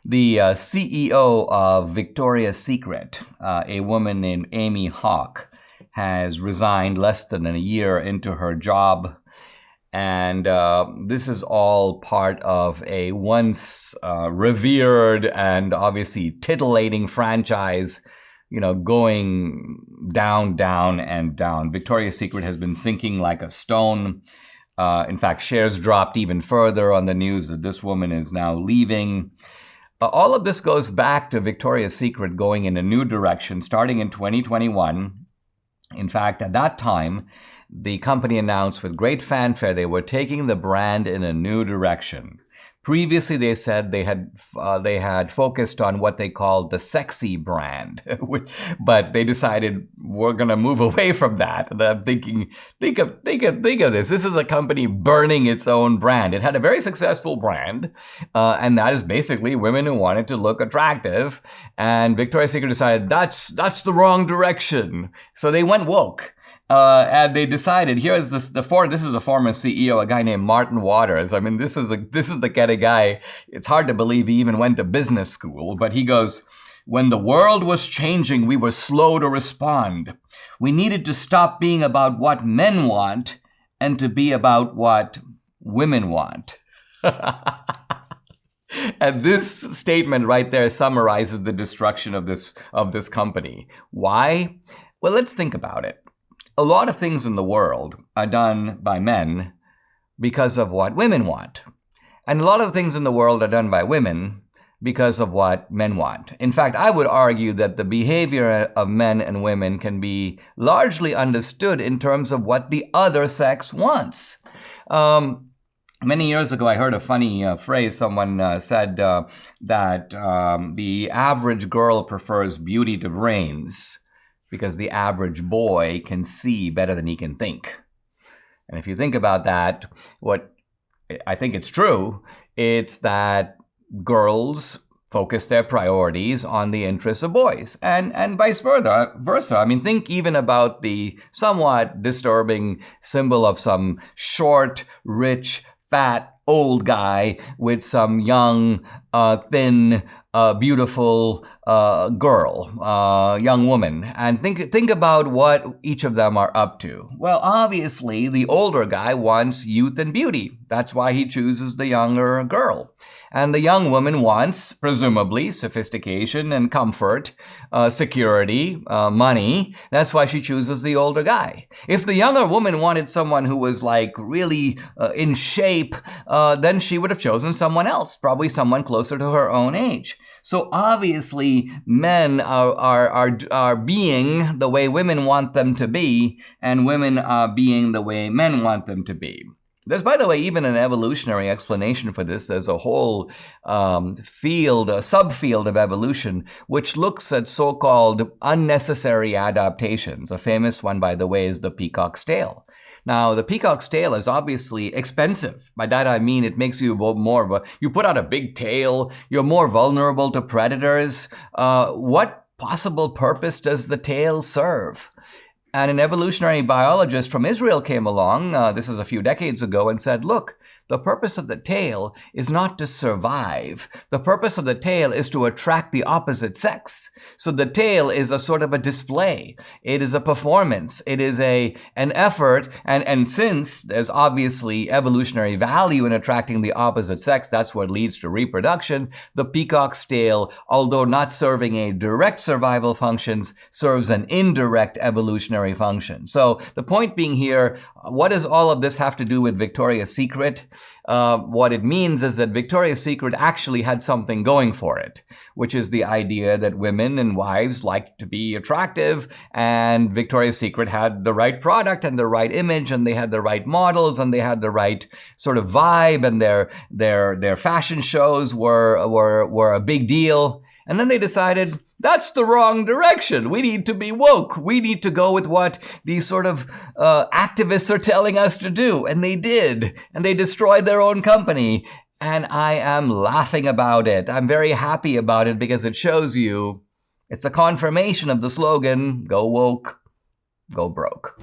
The CEO of Victoria's Secret, a woman named Amy Hawke, has resigned less than a year into her job. And this is all part of a once revered and obviously titillating franchise, going down, down, and down. Victoria's Secret has been sinking like a stone. In fact, shares dropped even further on the news that this woman is now leaving. All of this goes back to Victoria's Secret going in a new direction starting in 2021. In fact, at that time, the company announced with great fanfare they were taking the brand in a new direction. Previously, they said they had focused on what they called the sexy brand, but they decided we're going to move away from that. And I'm thinking, think of this. This is a company burning its own brand. It had a very successful brand, and that is basically women who wanted to look attractive. And Victoria's Secret decided that's the wrong direction, so they went woke. And they decided, this is a former CEO, a guy named Martin Waters. I mean, this is the kind of guy, it's hard to believe he even went to business school, but he goes, when the world was changing, we were slow to respond. We needed to stop being about what men want and to be about what women want. And this statement right there summarizes the destruction of this company. Why? Well, let's think about it. A lot of things in the world are done by men because of what women want. And a lot of things in the world are done by women because of what men want. In fact, I would argue that the behavior of men and women can be largely understood in terms of what the other sex wants. Many years ago, I heard a funny phrase. Someone said that the average girl prefers beauty to brains, because the average boy can see better than he can think. And if you think about that, what I think it's true, it's that girls focus their priorities on the interests of boys, and vice versa. I mean, think even about the somewhat disturbing symbol of some short, rich, fat, old guy with some young, thin, beautiful girl, young woman, and think about what each of them are up to. Well, obviously, the older guy wants youth and beauty. That's why he chooses the younger girl. And the young woman wants, presumably, sophistication and comfort, security, money. That's why she chooses the older guy. If the younger woman wanted someone who was like really in shape, then she would have chosen someone else, probably someone closer to her own age. So obviously, men are being the way women want them to be, and women are being the way men want them to be. There's, by the way, even an evolutionary explanation for this. There's a whole subfield of evolution, which looks at so-called unnecessary adaptations. A famous one, by the way, is the peacock's tail. Now, the peacock's tail is obviously expensive. By that I mean it makes you you put out a big tail, you're more vulnerable to predators. What possible purpose does the tail serve? And an evolutionary biologist from Israel came along, this is a few decades ago, and said, look, the purpose of the tail is not to survive. The purpose of the tail is to attract the opposite sex. So the tail is a sort of a display. It is a performance. It is an effort. And since there's obviously evolutionary value in attracting the opposite sex, that's what leads to reproduction. The peacock's tail, although not serving a direct survival function, serves an indirect evolutionary function. So the point being here, what does all of this have to do with Victoria's Secret? What it means is that Victoria's Secret actually had something going for it, which is the idea that women and wives like to be attractive, and Victoria's Secret had the right product and the right image, and they had the right models, and they had the right sort of vibe, and their fashion shows were a big deal. And then they decided, that's the wrong direction. We need to be woke. We need to go with what these sort of activists are telling us to do. And they did. And they destroyed their own company. And I am laughing about it. I'm very happy about it because it shows you it's a confirmation of the slogan, go woke, go broke.